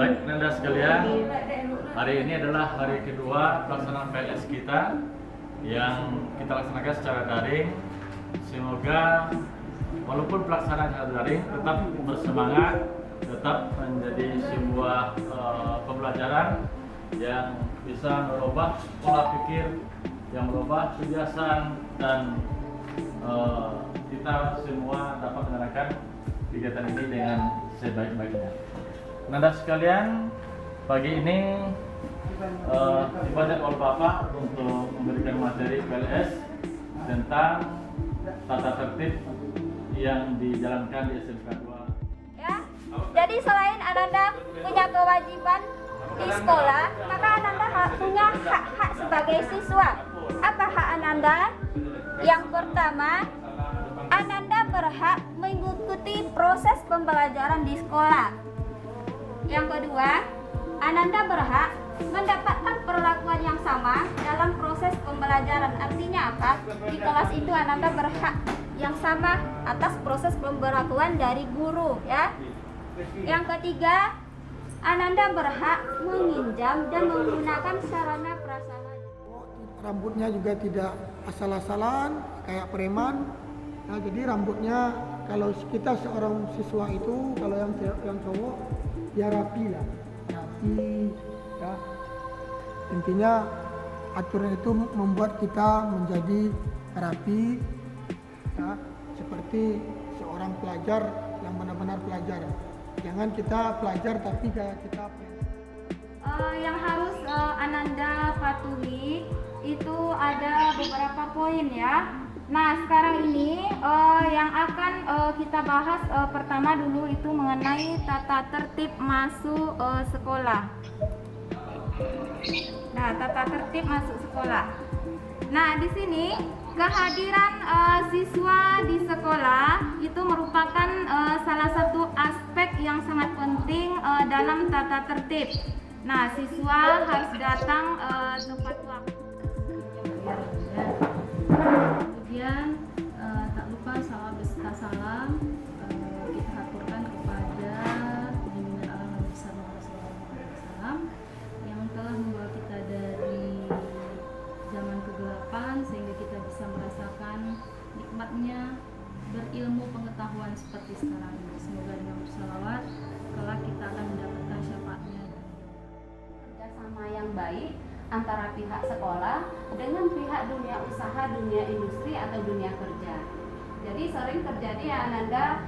Baik, Nanda sekalian, hari ini adalah hari kedua pelaksanaan PLS kita yang kita laksanakan secara daring. Semoga walaupun pelaksanaan secara daring tetap bersemangat, tetap menjadi sebuah pembelajaran yang bisa merubah pola pikir, yang merubah kebiasaan, dan kita semua dapat menjalankan kegiatan ini dengan sebaik-baiknya. Nanda sekalian, pagi ini dibantu oleh Bapak untuk memberikan materi PLS tentang tata tertib yang dijalankan di SMK 2. Ya, jadi selain Ananda punya kewajiban di sekolah, maka Ananda punya hak-hak sebagai siswa. Apa hak Ananda? Yang pertama, Ananda berhak mengikuti proses pembelajaran di sekolah. Yang kedua, Ananda berhak mendapatkan perlakuan yang sama dalam proses pembelajaran. Artinya apa? Di kelas itu Ananda berhak yang sama atas proses pemberlakuan dari guru, ya. Yang ketiga, Ananda berhak meminjam dan menggunakan sarana prasarana. Rambutnya juga tidak asal-asalan kayak preman. Nah, jadi rambutnya kalau kita seorang siswa itu, kalau yang cowok ya rapi lah, rapi ya. Intinya aturan itu membuat kita menjadi rapi ya, seperti seorang pelajar yang benar-benar pelajar. Jangan kita pelajar tapi kayak kita yang harus Ananda patuhi itu ada beberapa poin, ya. Nah, sekarang ini yang akan kita bahas pertama dulu itu mengenai tata tertib masuk sekolah. Nah, tata tertib masuk sekolah. Nah, di sini kehadiran siswa di sekolah itu merupakan salah satu aspek yang sangat penting dalam tata tertib. Nah, siswa harus datang tepat waktu. Kemudian tak lupa salam beserta salam kita aturkan kepada junjungan Allah Nabi besar Muhammad SAW yang telah membawa kita dari zaman kegelapan sehingga kita bisa merasakan nikmatnya berilmu pengetahuan seperti sekarang ini. Semoga dengan bersalawat kelak kita akan mendapatkan syafaatnya. Kerjasama yang baik antara pihak sekolah dengan pihak dunia usaha, dunia industri atau dunia kerja. Jadi sering terjadi ya Ananda,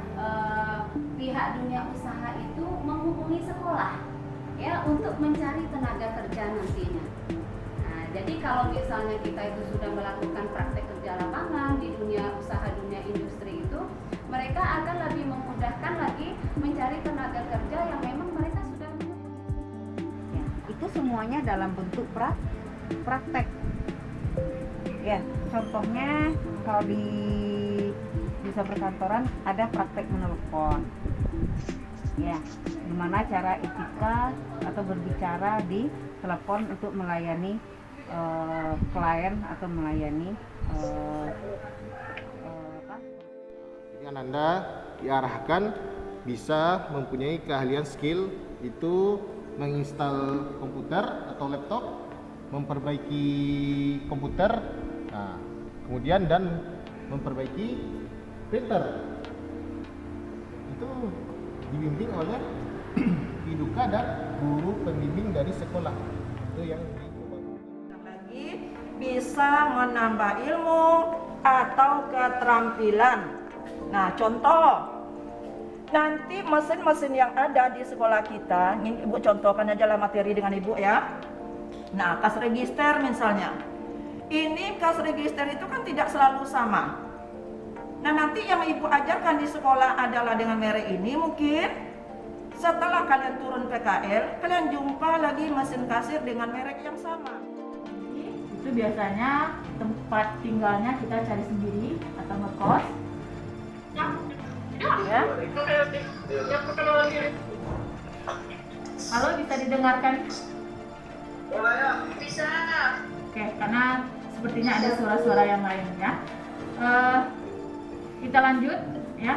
pihak dunia usaha itu menghubungi sekolah ya untuk mencari tenaga kerja nantinya. Nah, jadi kalau misalnya kita itu sudah melakukan praktek kerja lapangan di dunia usaha, dunia industri itu, mereka akan lebih memudahkan lagi mencari tenaga kerja yang memang mereka sudah ya, itu semuanya dalam bentuk praktek. Ya, contohnya kalau di perkantoran ada praktek menelpon. Ya, gimana cara etika atau berbicara di telepon untuk melayani klien atau melayani Jadi Ananda diarahkan bisa mempunyai keahlian skill itu menginstal komputer atau laptop, memperbaiki komputer, nah, kemudian dan memperbaiki printer. Itu dibimbing oleh Biduka dan guru pembimbing dari sekolah. Itu yang lagi bisa menambah ilmu atau keterampilan. Nah, contoh nanti mesin-mesin yang ada di sekolah kita, ini Ibu contohkan aja lah materi dengan Ibu ya. Nah, kas register misalnya. Ini kas register itu kan tidak selalu sama. Nah, nanti yang Ibu ajarkan di sekolah adalah dengan merek ini, mungkin setelah kalian turun PKL, kalian jumpa lagi mesin kasir dengan merek yang sama. Itu biasanya tempat tinggalnya kita cari sendiri atau ngekos. Ya. Halo, bisa didengarkan? Bisa. Oke, karena sepertinya ada suara-suara yang lainnya. Kita lanjut ya.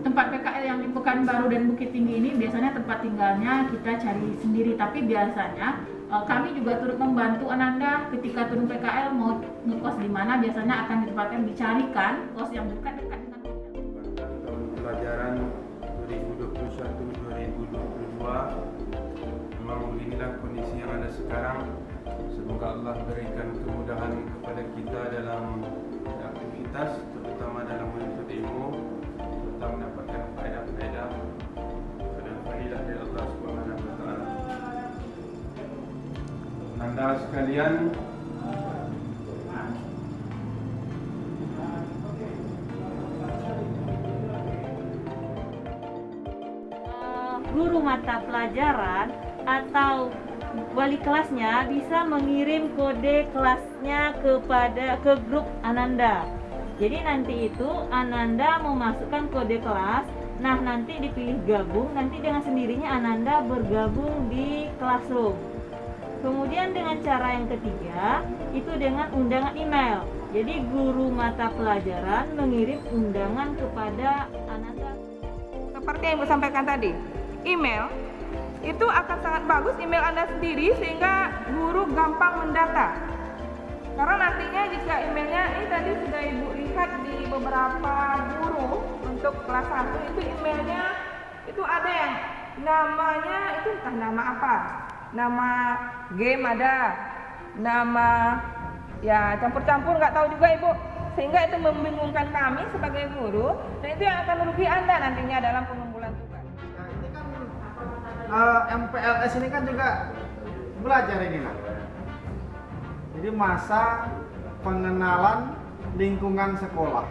tempat PKL yang di Pekanbaru dan Bukit Tinggi ini biasanya tempat tinggalnya kita cari sendiri, tapi biasanya kami juga turut membantu Ananda ketika turun PKL mau ngekos di mana, biasanya akan ditempatkan dicarikan kos yang dekat dengan tahun pelajaran 2021-2022. Memang beginilah kondisi yang ada sekarang. Semoga Allah berikan kemudahan kepada kita dalam aktivitas, terutama dalam menuntut ilmu, serta mendapatkan faedah-faedah dan fadilah dari Allah Subhanahu wa taala. Anda sekalian, guru mata pelajaran atau wali kelasnya bisa mengirim kode kelasnya ke grup Ananda. Jadi nanti itu Ananda memasukkan kode kelas, nah nanti dipilih gabung, nanti dengan sendirinya Ananda bergabung di classroom. Kemudian dengan cara yang ketiga itu dengan undangan email. Jadi guru mata pelajaran mengirim undangan kepada Ananda. Seperti yang Ibu sampaikan tadi, email itu akan sangat bagus, email Anda sendiri, sehingga guru gampang mendata. Karena nantinya jika emailnya, ini tadi sudah Ibu lihat di beberapa guru untuk kelas 1 itu emailnya itu ada yang namanya itu entah nama apa, nama game ada, nama ya campur-campur nggak tahu juga Ibu, sehingga itu membingungkan kami sebagai guru, dan itu yang akan merugi Anda nantinya dalam pengumpulan tugas. Nah, ini kan MPLS ini kan juga belajar ini lah. Jadi masa pengenalan lingkungan sekolah.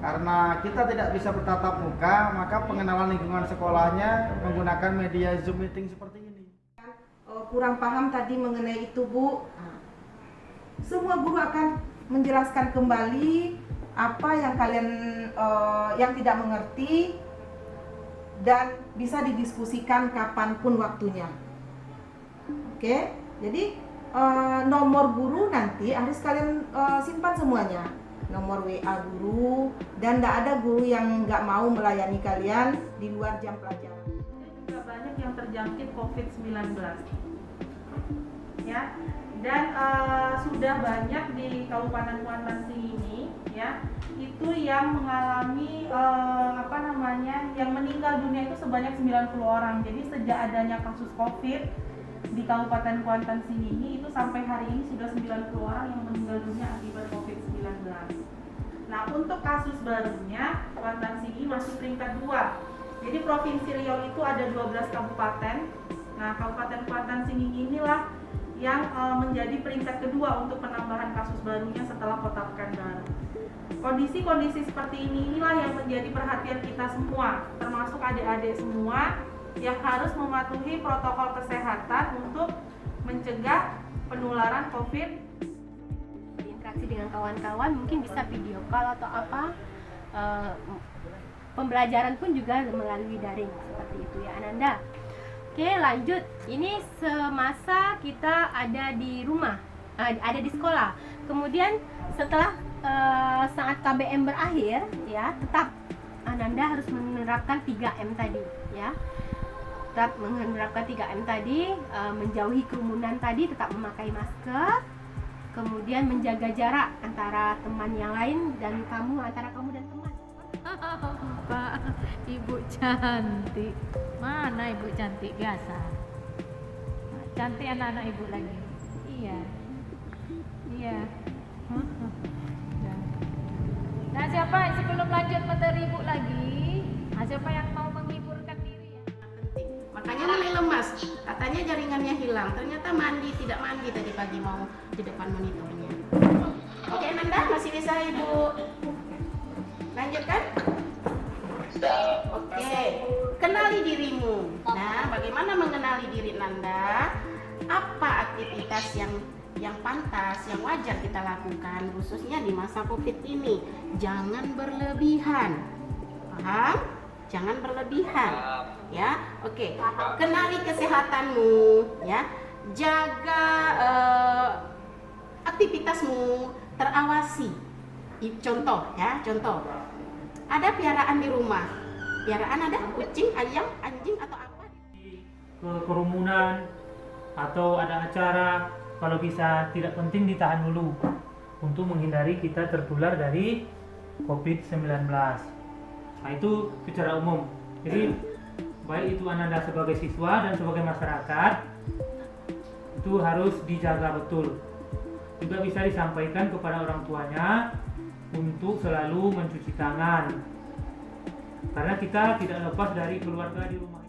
Karena kita tidak bisa bertatap muka, maka pengenalan lingkungan sekolahnya menggunakan media Zoom meeting seperti ini. Kurang paham tadi mengenai itu, Bu. Semua guru akan menjelaskan kembali apa yang kalian yang tidak mengerti, dan bisa didiskusikan kapanpun waktunya. Oke, jadi nomor guru nanti harus kalian simpan semuanya, nomor WA guru, dan tidak ada guru yang nggak mau melayani kalian di luar jam pelajaran. Juga banyak yang terjangkit COVID-19, ya, dan sudah banyak di Kabupaten Kuantan ini, ya, itu yang mengalami yang meninggal dunia itu sebanyak 90 orang. Jadi sejak adanya kasus COVID di Kabupaten Kuantan Singingi itu sampai hari ini sudah 90 orang yang meninggal dunia akibat COVID-19. Nah, untuk kasus barunya Kuantan Singingi masih peringkat 2. Jadi Provinsi Riau itu ada 12 kabupaten. Nah, Kabupaten Kuantan Singingi inilah yang menjadi peringkat kedua untuk penambahan kasus barunya setelah Kota Pekanbaru. Kondisi-kondisi seperti inilah yang menjadi perhatian kita semua, termasuk adik-adik semua yang harus mematuhi protokol kesehatan untuk mencegah penularan COVID. Interaksi dengan kawan-kawan mungkin bisa video call atau apa. Pembelajaran pun juga melalui daring seperti itu ya Ananda. Oke, lanjut. Ini semasa kita ada di rumah, ada di sekolah. Kemudian setelah saat KBM berakhir, ya, tetap Ananda harus menerapkan 3M tadi, ya. Tetap menerapkan 3M tadi, menjauhi kerumunan tadi, tetap memakai masker, kemudian menjaga jarak antara teman yang lain dan kamu, antara kamu dan teman. Pak, Ibu cantik. Mana Ibu cantik biasa? Cantik anak-anak Ibu lagi. Iya. Iya. Nah, siapa sebelum lanjut materi Ibu lagi? Nah, siapa yang mau menghiburkan diri ya? Penting. Makanya mulai lemas. Katanya jaringannya hilang. Ternyata tidak mandi tadi pagi mau di depan monitornya. Oke, Nanda masih bisa Ibu lanjutkan? Oke, kenali dirimu. Nah, bagaimana mengenali diri Nanda? Apa aktivitas yang pantas, yang wajar kita lakukan, khususnya di masa COVID ini? Jangan berlebihan, paham? Jangan berlebihan, ya. Oke, kenali kesehatanmu, ya. Jaga aktivitasmu, terawasi. Contoh, ya, contoh. Ada piaraan di rumah, piaraan ada kucing, ayam, anjing atau apa? Ke kerumunan atau ada acara, kalau bisa tidak penting ditahan dulu untuk menghindari kita tertular dari COVID-19. Nah itu secara umum. Jadi baik itu Ananda sebagai siswa dan sebagai masyarakat itu harus dijaga betul. Juga bisa disampaikan kepada orang tuanya untuk selalu mencuci tangan, karena kita tidak lepas dari keluarga di rumah.